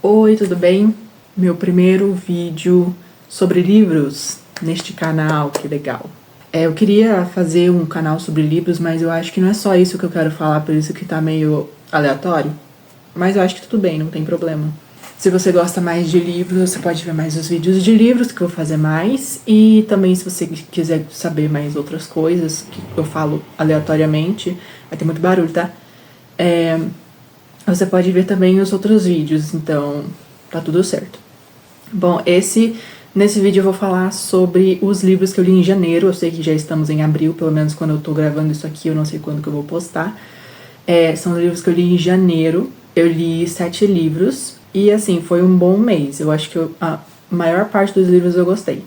Oi, tudo bem? Meu primeiro vídeo sobre livros neste canal, que legal. Eu queria fazer um canal sobre livros, mas eu acho que não é só isso que eu quero falar, por isso que tá meio aleatório. Mas eu acho que tudo bem, não tem problema. Se você gosta mais de livros, você pode ver mais os vídeos de livros que eu vou fazer mais. E também se você quiser saber mais outras coisas que eu falo aleatoriamente, vai ter muito barulho, tá? Você pode ver também os outros vídeos, então tá tudo certo. Bom, nesse vídeo eu vou falar sobre os livros que eu li em janeiro. Eu sei que já estamos em abril, pelo menos quando eu tô gravando isso aqui, eu não sei quando que eu vou postar. São os livros que eu li em janeiro. Eu li 7 livros e, assim, foi um bom mês. Eu acho que a maior parte dos livros eu gostei.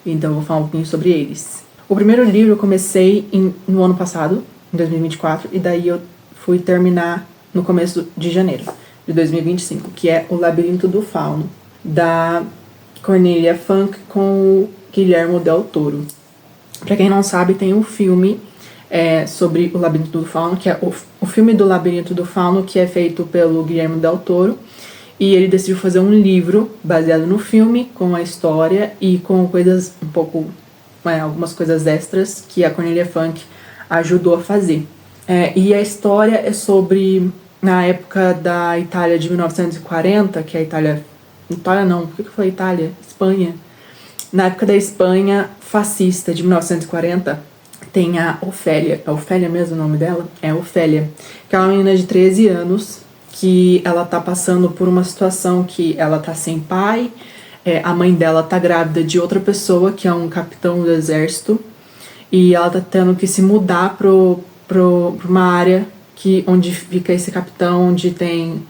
Então eu vou falar um pouquinho sobre eles. O primeiro livro eu comecei no ano passado, em 2024, e daí eu fui terminar no começo de janeiro de 2025, que é O Labirinto do Fauno, da Cornelia Funke com o Guillermo del Toro. Pra quem não sabe, tem um filme sobre o Labirinto do Fauno, que é o filme do Labirinto do Fauno, que é feito pelo Guillermo del Toro, e ele decidiu fazer um livro baseado no filme, com a história e com coisas um pouco, algumas coisas extras que a Cornelia Funke ajudou a fazer. E a história é sobre, na época da Itália de 1940, que é a Itália não, por que eu falei Itália? Espanha. Na época da Espanha fascista de 1940, tem a Ofélia. É Ofélia mesmo o nome dela? É Ofélia. Que é uma menina de 13 anos, que ela tá passando por uma situação que ela tá sem pai, a mãe dela tá grávida de outra pessoa, que é um capitão do exército, e ela tá tendo que se mudar pra uma área onde fica esse capitão, onde tem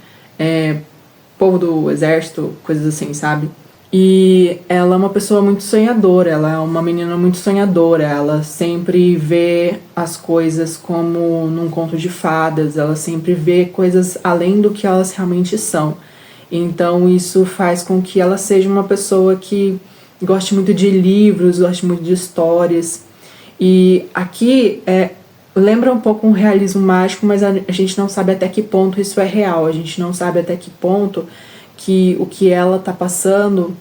povo do exército, coisas assim, sabe? E ela é uma pessoa muito sonhadora, ela é uma menina muito sonhadora, ela sempre vê as coisas como num conto de fadas, ela sempre vê coisas além do que elas realmente são. Então isso faz com que ela seja uma pessoa que goste muito de livros, goste muito de histórias. E aqui lembra um pouco um realismo mágico, mas a gente não sabe até que ponto isso é real, a gente não sabe até que ponto que o que ela tá passando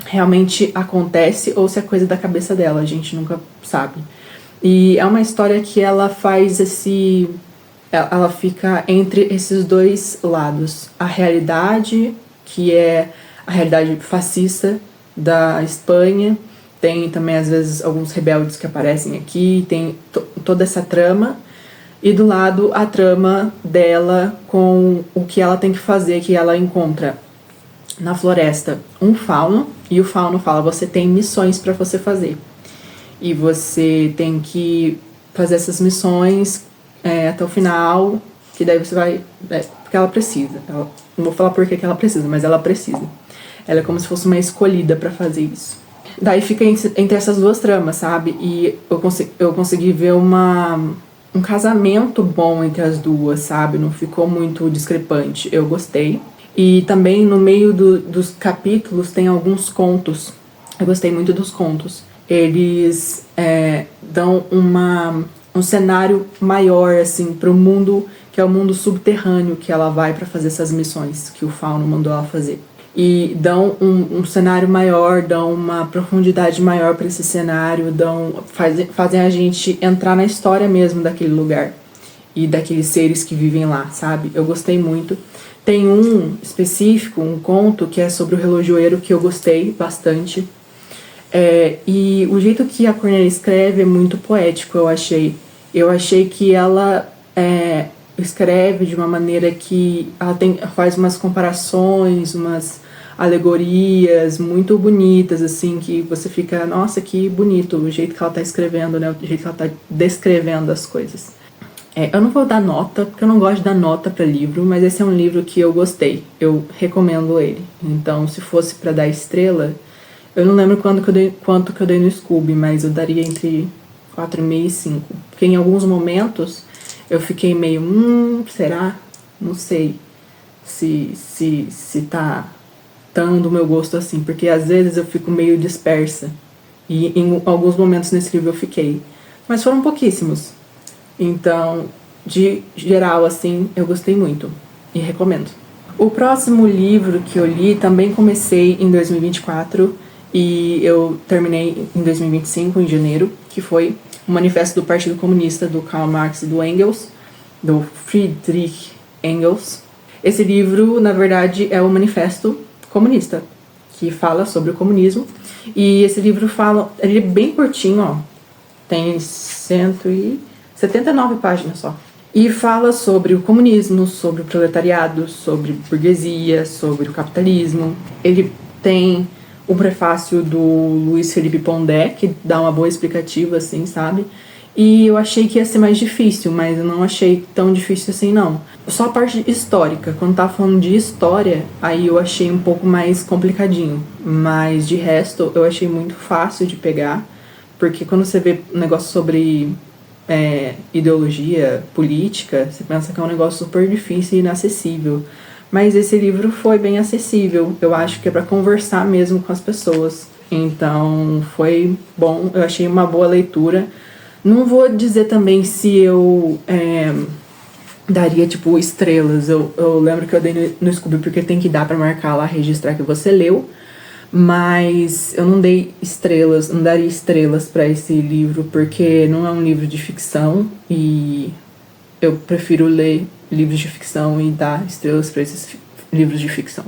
realmente acontece ou se é coisa da cabeça dela, a gente nunca sabe. E é uma história que ela faz ela fica entre esses dois lados. A realidade, que é a realidade fascista da Espanha, tem também às vezes alguns rebeldes que aparecem aqui, tem toda essa trama, e do lado a trama dela com o que ela tem que fazer, que ela encontra na floresta um fauno, e o fauno fala: você tem missões para você fazer, e você tem que fazer essas missões até o final, que daí você vai... porque ela precisa, não vou falar por que ela precisa, mas ela precisa. Ela é como se fosse uma escolhida para fazer isso. Daí fica entre essas duas tramas, sabe? E eu consegui ver um casamento bom entre as duas, sabe? Não ficou muito discrepante. Eu gostei. E também no meio dos capítulos tem alguns contos. Eu gostei muito dos contos. Eles dão um cenário maior, assim, pro mundo, que é o mundo subterrâneo que ela vai para fazer essas missões que o fauno mandou ela fazer. E dão um cenário maior, dão uma profundidade maior para esse cenário, fazem a gente entrar na história mesmo daquele lugar e daqueles seres que vivem lá, sabe? Eu gostei muito. Tem um específico, um conto, que é sobre o relojoeiro, que eu gostei bastante. E o jeito que a Cornelia escreve é muito poético, eu achei. Eu achei que ela escreve de uma maneira que ela faz umas comparações, umas alegorias muito bonitas, assim, que você fica, nossa, que bonito o jeito que ela tá escrevendo, né? O jeito que ela tá descrevendo as coisas. Eu não vou dar nota, porque eu não gosto de dar nota pra livro, mas esse é um livro que eu gostei, eu recomendo ele. Então, se fosse pra dar estrela, eu não lembro quanto que eu dei no Scooby, mas eu daria entre 4,5 e 5. Porque em alguns momentos eu fiquei meio, será? Não sei se tá tão do meu gosto assim, porque às vezes eu fico meio dispersa. E em alguns momentos nesse livro eu fiquei. Mas foram pouquíssimos. Então, de geral, assim, eu gostei muito. E recomendo. O próximo livro que eu li também comecei em 2024 e eu terminei em 2025, em janeiro, que foi o Manifesto do Partido Comunista do Karl Marx e do Engels, do Friedrich Engels. Esse livro, na verdade, é o Manifesto Comunista, que fala sobre o comunismo. E esse livro ele é bem curtinho, ó, tem 179 páginas só. E fala sobre o comunismo, sobre o proletariado, sobre burguesia, sobre o capitalismo. Ele tem o prefácio do Luiz Felipe Pondé, que dá uma boa explicativa, assim, sabe? E eu achei que ia ser mais difícil, mas eu não achei tão difícil assim, não. Só a parte histórica, quando tá falando de história, aí eu achei um pouco mais complicadinho. Mas de resto, eu achei muito fácil de pegar, porque quando você vê um negócio sobre ideologia política, você pensa que é um negócio super difícil e inacessível. Mas esse livro foi bem acessível. Eu acho que é para conversar mesmo com as pessoas. Então foi bom, eu achei uma boa leitura. Não vou dizer também se eu daria, tipo, estrelas. Eu lembro que eu dei no Scooby porque tem que dar pra marcar lá, registrar que você leu. Mas eu não dei estrelas, não daria estrelas pra esse livro porque não é um livro de ficção e eu prefiro ler livros de ficção e dar estrelas pra esses livros de ficção.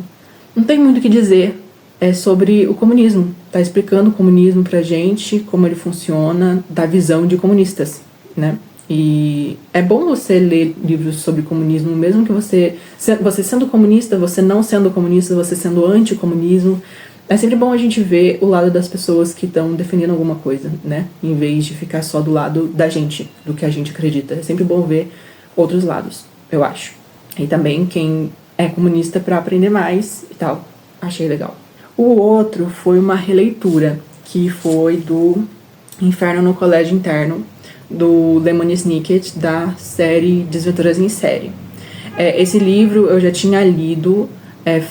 Não tem muito o que dizer. É sobre o comunismo. Tá explicando o comunismo pra gente, como ele funciona, da visão de comunistas, né? E é bom você ler livros sobre comunismo, mesmo que você sendo comunista, você não sendo comunista, você sendo anticomunismo. É sempre bom a gente ver o lado das pessoas que estão defendendo alguma coisa, né? Em vez de ficar só do lado da gente, do que a gente acredita. É sempre bom ver outros lados, eu acho. E também quem é comunista pra aprender mais e tal. Achei legal. O outro foi uma releitura, que foi do Inferno no Colégio Interno, do Lemony Snicket, da série Desventuras em Série. Esse livro eu já tinha lido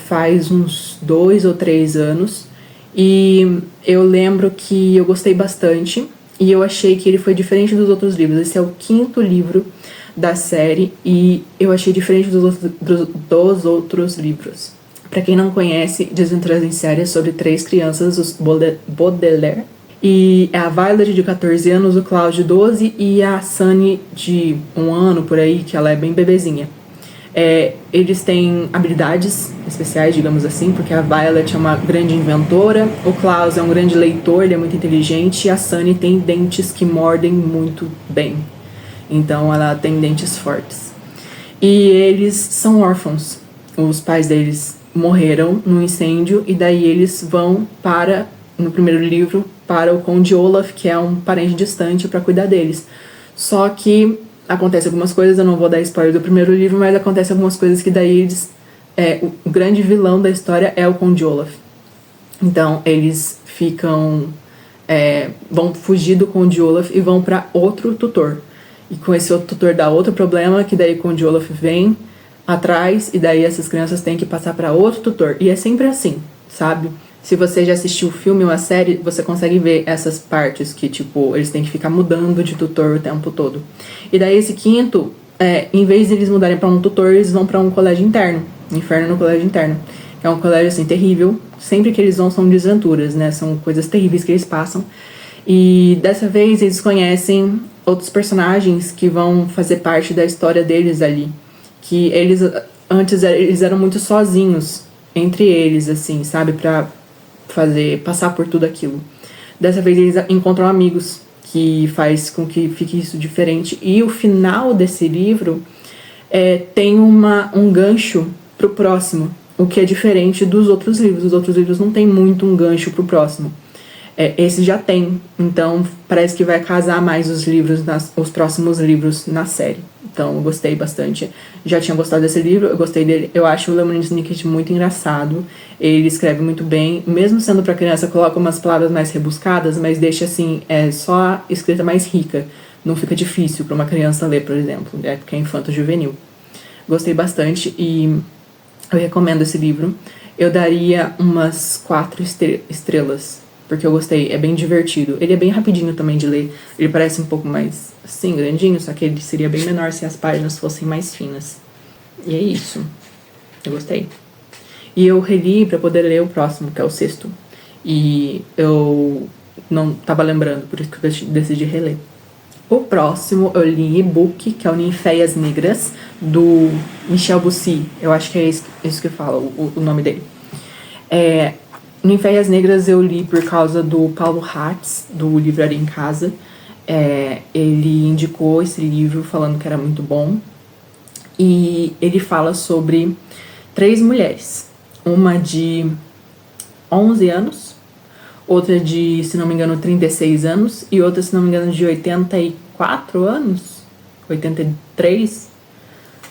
faz uns 2 ou 3 anos, e eu lembro que eu gostei bastante, e eu achei que ele foi diferente dos outros livros. Esse é o 5º livro da série, e eu achei diferente dos outros livros. Pra quem não conhece, Desventuras em Série é sobre 3 crianças, os Baudelaire. E é a Violet de 14 anos, o Cláudio de 12 e a Sunny de 1 ano, por aí, que ela é bem bebezinha. Eles têm habilidades especiais, digamos assim, porque a Violet é uma grande inventora, o Klaus é um grande leitor, ele é muito inteligente, e a Sunny tem dentes que mordem muito bem. Então ela tem dentes fortes. E eles são órfãos. Os pais deles morreram num incêndio, e daí eles vão no primeiro livro, para o Conde Olaf, que é um parente distante, para cuidar deles. Só que acontece algumas coisas, eu não vou dar spoiler do primeiro livro, mas acontece algumas coisas que daí eles... o grande vilão da história é o Conde Olaf. Então eles vão fugir do Conde Olaf e vão para outro tutor. E com esse outro tutor dá outro problema, que daí o Conde Olaf vem atrás, e daí essas crianças têm que passar para outro tutor. E é sempre assim, sabe? Se você já assistiu o filme ou a série, você consegue ver essas partes que, tipo, eles têm que ficar mudando de tutor o tempo todo. E daí esse 5º, em vez de eles mudarem pra um tutor, eles vão pra um colégio interno. Inferno no Colégio Interno. É um colégio, assim, terrível. Sempre que eles vão são desventuras, né? São coisas terríveis que eles passam. E dessa vez eles conhecem outros personagens que vão fazer parte da história deles ali. Que antes eles eram muito sozinhos entre eles, assim, sabe? Pra passar por tudo aquilo. Dessa vez eles encontram amigos, que faz com que fique isso diferente. E o final desse livro tem um gancho pro próximo, o que é diferente dos outros livros. Os outros livros não tem muito um gancho pro próximo. Esse já tem, então parece que vai casar mais os próximos livros na série. Então eu gostei bastante. Já tinha gostado desse livro, eu gostei dele. Eu acho o Lemony Snicket muito engraçado. Ele escreve muito bem, mesmo sendo pra criança, coloca umas palavras mais rebuscadas, mas deixa assim, só a escrita mais rica. Não fica difícil pra uma criança ler, por exemplo, porque é infanto-juvenil. Gostei bastante e eu recomendo esse livro. Eu daria umas 4 estrelas, porque eu gostei, é bem divertido. Ele é bem rapidinho também de ler. Ele parece um pouco mais, assim, grandinho, só que ele seria bem menor se as páginas fossem mais finas. E é isso. Eu gostei. E eu reli pra poder ler o próximo, que é o sexto. E eu não tava lembrando, por isso que eu decidi reler. O próximo eu li em e-book, que é o Ninféias Negras, do Michel Bussy. Eu acho que é isso que fala, o nome dele. Ninféias Negras eu li por causa do Paulo Hatz, do Livraria em Casa. Ele indicou esse livro falando que era muito bom. E ele fala sobre 3 mulheres. Uma de 11 anos, outra de, se não me engano, 36 anos, e outra, se não me engano, de 84 anos, 83,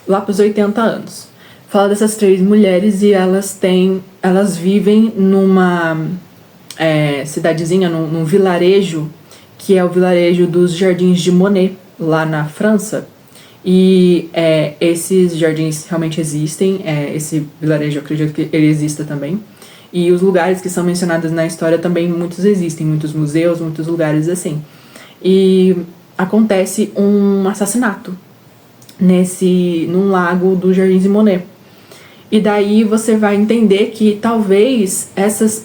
lá pros 80 anos. Fala dessas 3 mulheres e elas vivem numa cidadezinha, num vilarejo, que é o vilarejo dos Jardins de Monet, lá na França. E esses jardins realmente existem, esse vilarejo eu acredito que ele exista também. E os lugares que são mencionados na história também, muitos existem, muitos museus, muitos lugares assim. E acontece um assassinato num lago do Jardim de Monet. E daí você vai entender que talvez essas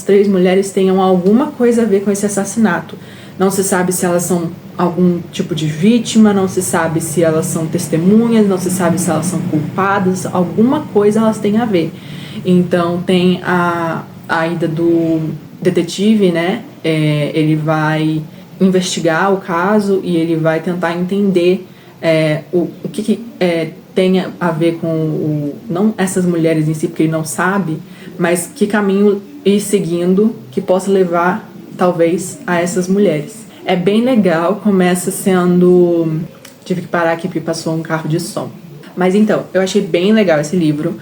3 mulheres tenham alguma coisa a ver com esse assassinato. Não se sabe se elas são algum tipo de vítima, não se sabe se elas são testemunhas, não se sabe se elas são culpadas, alguma coisa elas têm a ver. Então tem a ida do detetive, né? Ele vai investigar o caso e ele vai tentar entender o que tem a ver com não essas mulheres em si, porque ele não sabe, mas que caminho ir seguindo que possa levar talvez a essas mulheres. É bem legal, começa sendo... Tive que parar aqui porque passou um carro de som. Mas então, eu achei bem legal esse livro.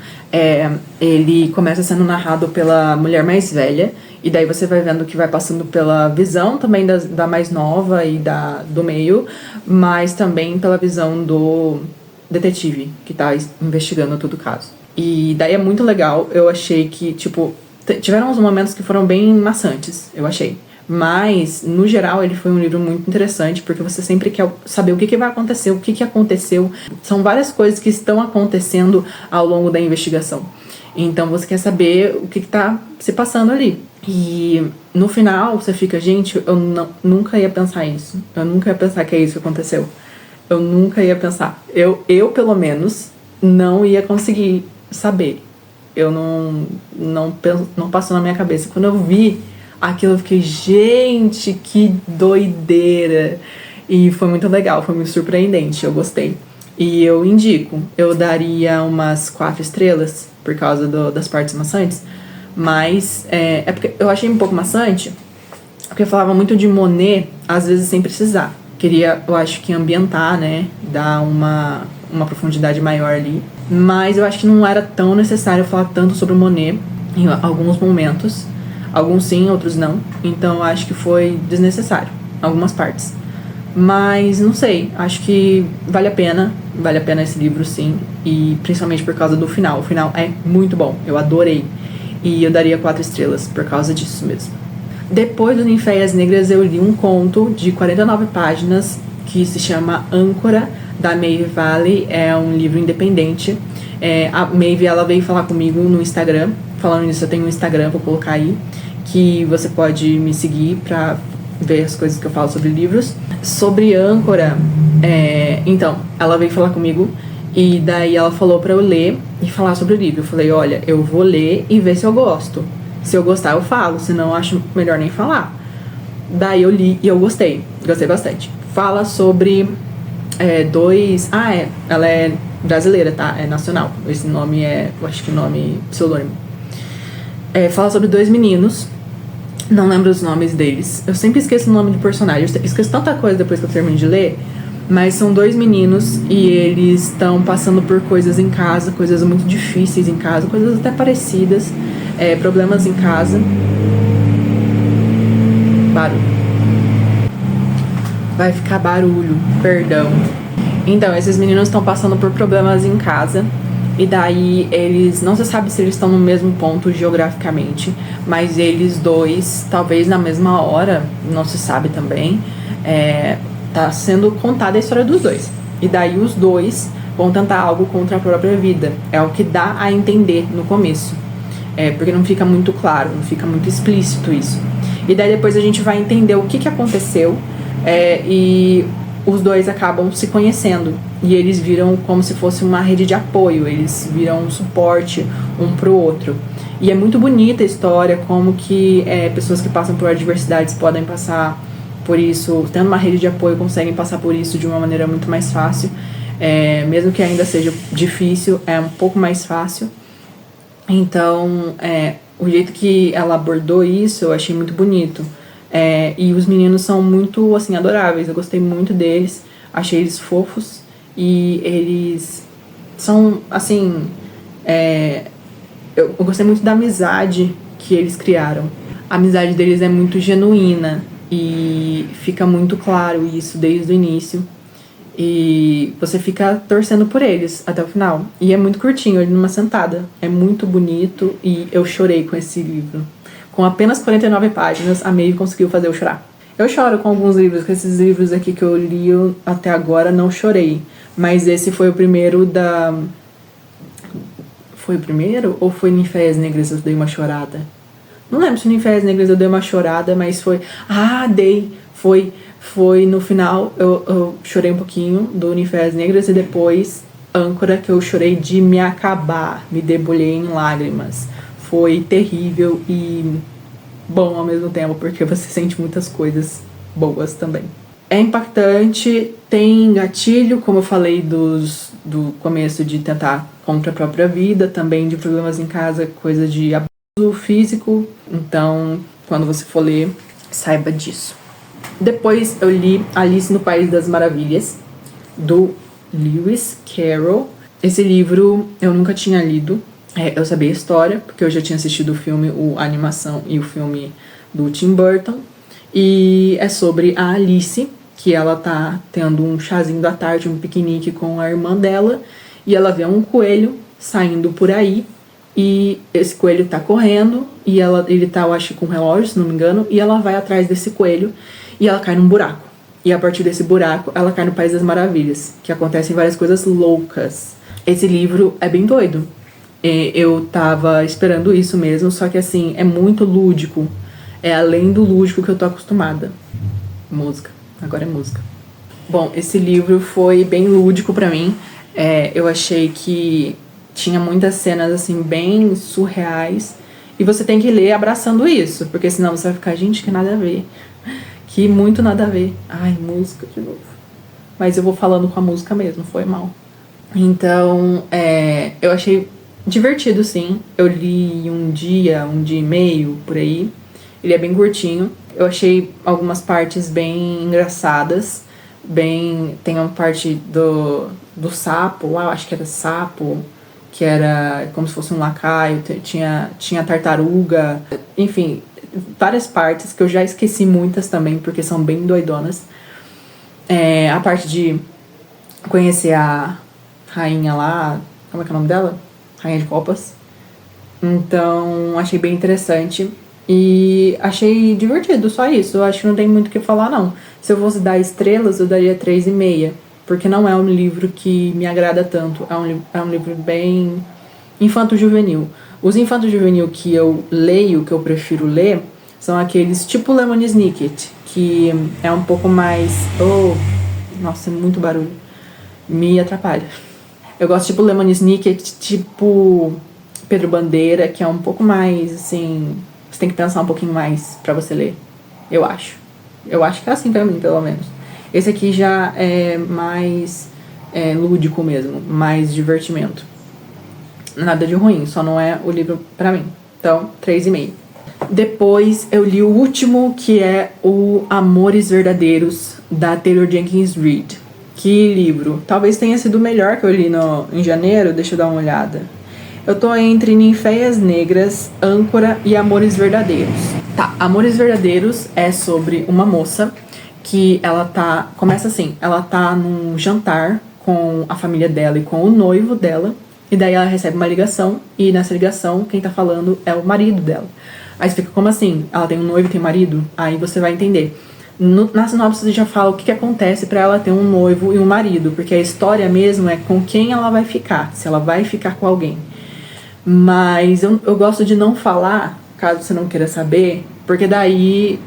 Ele começa sendo narrado pela mulher mais velha, e daí você vai vendo que vai passando pela visão também da mais nova e do meio, mas também pela visão do detetive que tá investigando todo o caso. E daí é muito legal. Eu achei que, tipo, tiveram uns momentos que foram bem maçantes, eu achei. Mas, no geral, ele foi um livro muito interessante, porque você sempre quer saber o que vai acontecer, o que aconteceu. São várias coisas que estão acontecendo ao longo da investigação. Então, você quer saber o que tá se passando ali. E, no final, você fica, gente, eu nunca ia pensar isso. Eu nunca ia pensar que é isso que aconteceu. Eu nunca ia pensar. Eu pelo menos, não ia conseguir saber. Eu não passou na minha cabeça. Quando eu vi aquilo, eu fiquei, gente, que doideira. E foi muito legal, foi muito surpreendente, eu gostei. E eu indico, eu daria umas 4 estrelas por causa das partes maçantes. Mas porque eu achei um pouco maçante, porque falava muito de Monet, às vezes sem precisar. Queria, eu acho que ambientar, né, dar uma profundidade maior ali. Mas eu acho que não era tão necessário falar tanto sobre Monet em alguns momentos. Alguns sim, outros não. Então eu acho que foi desnecessário, algumas partes. Mas não sei, acho que vale a pena esse livro sim. E principalmente por causa do final. O final é muito bom, eu adorei. E eu daria 4 estrelas por causa disso mesmo. Depois do Ninféias Negras eu li um conto de 49 páginas que se chama Âncora, da Maeve Valley. É um livro independente. A Maeve, ela veio falar comigo no Instagram. Falando nisso, eu tenho um Instagram, vou colocar aí, que você pode me seguir pra ver as coisas que eu falo sobre livros. Sobre Âncora, então, ela veio falar comigo e daí ela falou pra eu ler e falar sobre o livro. Eu falei, olha, eu vou ler e ver se eu gosto. Se eu gostar, eu falo, senão eu acho melhor nem falar. Daí eu li e eu gostei bastante. Fala sobre ela é brasileira, tá? É nacional. Esse nome eu acho que nome pseudônimo. Fala sobre 2 meninos, não lembro os nomes deles. Eu sempre esqueço o nome do personagem, eu esqueço tanta coisa depois que eu termino de ler. Mas são 2 meninos e eles estão passando por coisas em casa, coisas muito difíceis em casa, coisas até parecidas, problemas em casa. Barulho. Vai ficar barulho, perdão. Então, esses meninos estão passando por problemas em casa. E daí eles, não se sabe se eles estão no mesmo ponto geograficamente, mas eles 2, talvez na mesma hora, não se sabe também, tá sendo contada a história dos 2. E daí os 2 com tentar algo contra a própria vida. É o que dá a entender no começo. Porque não fica muito claro, não fica muito explícito isso. E daí depois a gente vai entender o que aconteceu, e os dois acabam se conhecendo. E eles viram como se fosse uma rede de apoio, eles viram um suporte um pro outro. E é muito bonita a história, como que pessoas que passam por adversidades podem passar por isso, tendo uma rede de apoio, conseguem passar por isso de uma maneira muito mais fácil. Mesmo que ainda seja difícil, é um pouco mais fácil. Então, o jeito que ela abordou isso, eu achei muito bonito. E os meninos são muito, assim, adoráveis. Eu gostei muito deles. Achei eles fofos. E eles são, assim... eu gostei muito da amizade que eles criaram. A amizade deles é muito genuína. E fica muito claro isso desde o início. E você fica torcendo por eles até o final. E é muito curtinho, ele numa sentada. É muito bonito e eu chorei com esse livro. Com apenas 49 páginas, a Maeve conseguiu fazer eu chorar. Eu choro com alguns livros, com esses livros aqui que eu li até agora não chorei. Mas esse foi o primeiro da... Foi o primeiro? Ou foi Ninféias Negras eu dei uma chorada? Não lembro se Ninféias Negras eu dei uma chorada, mas foi... dei! Foi no final, eu chorei um pouquinho do Ninféias Negras e depois Âncora, que eu chorei de me acabar, me debulhei em lágrimas. Foi terrível e bom ao mesmo tempo, porque você sente muitas coisas boas também. É impactante, tem gatilho, como eu falei do começo de tentar contra a própria vida, também de problemas em casa, coisa de abuso físico. Então, quando você for ler, saiba disso. Depois eu li Alice no País das Maravilhas, do Lewis Carroll. Esse livro eu nunca tinha lido. Eu sabia a história, porque eu já tinha assistido o filme, a animação e o filme do Tim Burton. E é sobre a Alice, que ela tá tendo um chazinho da tarde, um piquenique com a irmã dela. E ela vê um coelho saindo por aí. E esse coelho tá correndo. E ele tá, eu acho, com um relógio, se não me engano. E ela vai atrás desse coelho. E ela cai num buraco. E a partir desse buraco, ela cai no País das Maravilhas. Que acontecem várias coisas loucas. Esse livro é bem doido. Eu tava esperando isso mesmo. Só que assim, é muito lúdico. É além do lúdico que eu tô acostumada. Música. Agora é música. Bom, esse livro foi bem lúdico pra mim. Eu achei que tinha muitas cenas assim, bem surreais. E você tem que ler abraçando isso. Porque senão você vai ficar, gente, que nada a ver. Que muito nada a ver. Ai, música de novo. Mas eu vou falando com a música mesmo, foi mal. Então, eu achei divertido, sim. Eu li um dia e meio, por aí. Ele é bem curtinho. Eu achei algumas partes bem engraçadas. Tem uma parte do sapo, lá eu acho que era sapo, que era como se fosse um lacaio. Tinha tartaruga. Enfim, várias partes que eu já esqueci muitas também, porque são bem doidonas. A parte de conhecer a rainha lá, como é que é o nome dela? Rainha de Copas. Então, achei bem interessante e achei divertido, só isso. Eu acho que não tem muito o que falar, não. Se eu fosse dar estrelas, eu daria 3,5, porque não é um livro que me agrada tanto. É um livro bem infanto-juvenil. Os infanto-juvenil que eu leio, que eu prefiro ler, são aqueles tipo Lemony Snicket, que é um pouco mais... nossa, é muito barulho. Me atrapalha. Eu gosto tipo Lemony Snicket, tipo Pedro Bandeira, que é um pouco mais, assim... Você tem que pensar um pouquinho mais pra você ler, eu acho. Eu acho que é assim pra mim, pelo menos. Esse aqui já é mais lúdico mesmo, mais divertimento. Nada de ruim, só não é o livro pra mim. Então, 3,5. Depois eu li o último, que é o Amores Verdadeiros, da Taylor Jenkins Reid. Que livro? Talvez tenha sido o melhor que eu li em janeiro, deixa eu dar uma olhada. Eu tô entre Ninféias Negras, Âncora e Amores Verdadeiros. Tá, Amores Verdadeiros é sobre uma moça que começa assim, ela tá num jantar com a família dela e com o noivo dela. E daí ela recebe uma ligação, e nessa ligação quem tá falando é o marido dela. Aí você fica, como assim? Ela tem um noivo e tem marido? Aí você vai entender. Na sinopse já fala o que acontece pra ela ter um noivo e um marido, porque a história mesmo é com quem ela vai ficar, se ela vai ficar com alguém. Mas eu gosto de não falar, caso você não queira saber, porque daí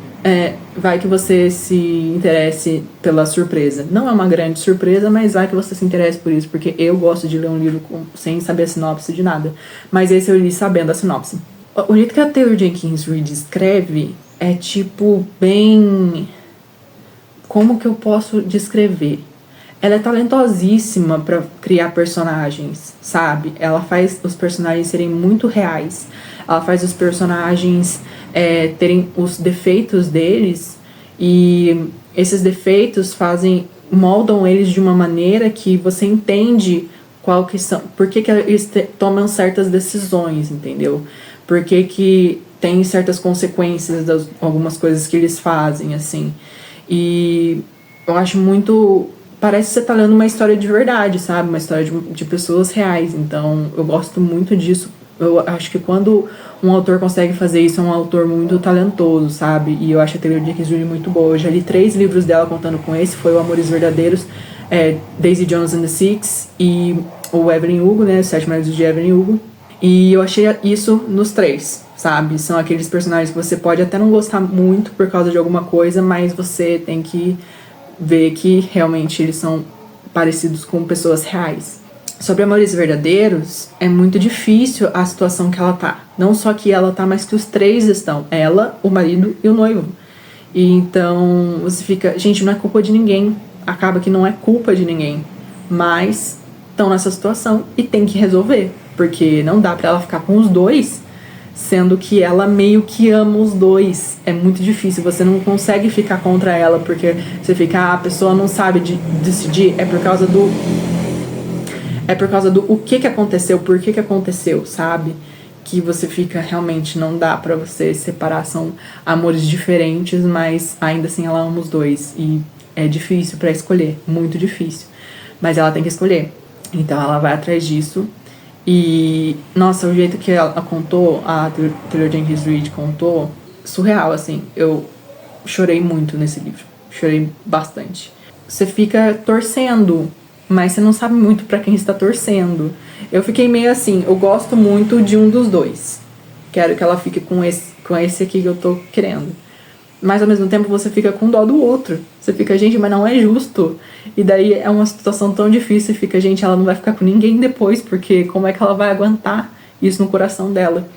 vai que você se interesse pela surpresa. Não é uma grande surpresa, mas vai que você se interesse por isso, porque eu gosto de ler um livro sem saber a sinopse de nada. Mas esse eu li sabendo a sinopse. O jeito que a Taylor Jenkins Reid escreve é tipo bem... Como que eu posso descrever? Ela é talentosíssima pra criar personagens, sabe? Ela faz os personagens serem muito reais. Ela faz os personagens terem os defeitos deles. E esses defeitos moldam eles de uma maneira que você entende por que eles tomam certas decisões, entendeu? Por que tem certas consequências das algumas coisas que eles fazem, assim. E eu acho muito... Parece que você tá lendo uma história de verdade, sabe? Uma história de pessoas reais. Então, eu gosto muito disso. Eu acho que quando um autor consegue fazer isso, é um autor muito talentoso, sabe? E eu acho a Taylor Jenkins Reid muito boa. Eu já li 3 livros dela contando com esse. Foi o Amores Verdadeiros, Daisy Jones and the Six e o Evelyn Hugo, né? Os 7 Maridos de Evelyn Hugo. E eu achei isso nos 3, sabe? São aqueles personagens que você pode até não gostar muito por causa de alguma coisa, mas você tem que ver que realmente eles são parecidos com pessoas reais. Sobre Amores Verdadeiros, é muito difícil a situação que ela tá. Não só que ela tá, mas que os 3 estão. Ela, o marido e o noivo. E então você fica... Gente, não é culpa de ninguém. Acaba que não é culpa de ninguém. Mas estão nessa situação e tem que resolver. Porque não dá pra ela ficar com os 2, sendo que ela meio que ama os 2. É muito difícil, você não consegue ficar contra ela, porque você fica, a pessoa não sabe decidir, é por causa do o que aconteceu, por que aconteceu, sabe? Que você fica, realmente, não dá pra você separar, são amores diferentes, mas ainda assim ela ama os 2. E é difícil pra escolher, muito difícil. Mas ela tem que escolher, então ela vai atrás disso. E, nossa, o jeito que ela contou, a Taylor Jenkins Reid contou, surreal, assim. Eu chorei muito nesse livro. Chorei bastante. Você fica torcendo, mas você não sabe muito pra quem está torcendo. Eu fiquei meio assim, eu gosto muito de um dos 2. Quero que ela fique com esse aqui que eu tô querendo. Mas ao mesmo tempo você fica com dó do outro. Você fica, gente, mas não é justo. E daí é uma situação tão difícil. E fica, gente, ela não vai ficar com ninguém depois. Porque como é que ela vai aguentar isso no coração dela?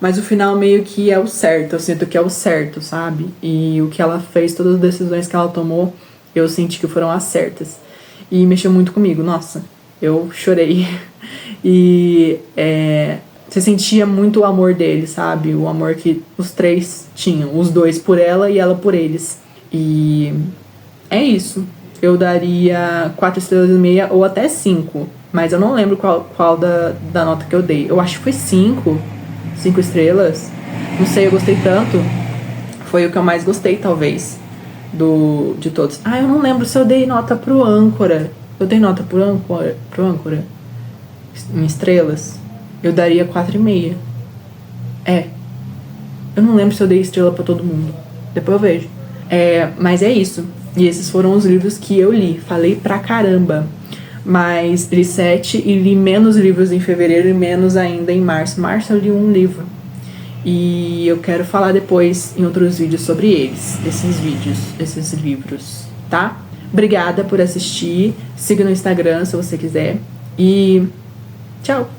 Mas o final meio que é o certo. Eu sinto que é o certo, sabe? E o que ela fez, todas as decisões que ela tomou, eu senti que foram as certas. E mexeu muito comigo. Nossa, eu chorei. E você sentia muito o amor dele, sabe? O amor que os 3 tinham. Os 2 por ela e ela por eles. E é isso. Eu daria 4,5 ou até 5. Mas eu não lembro qual da nota que eu dei. Eu acho que foi 5. 5 estrelas. Não sei, eu gostei tanto. Foi o que eu mais gostei, talvez, de todos. Ah, eu não lembro se eu dei nota pro Âncora. Eu dei nota pro Âncora? Em estrelas? Eu daria 4,5. Eu não lembro se eu dei estrela pra todo mundo. Depois eu vejo. Mas é isso. E esses foram os livros que eu li. Falei pra caramba. Mas li 7 e li menos livros em fevereiro e menos ainda em março. Março eu li um livro. E eu quero falar depois em outros vídeos sobre esses livros, tá? Obrigada por assistir. Siga no Instagram se você quiser. E tchau!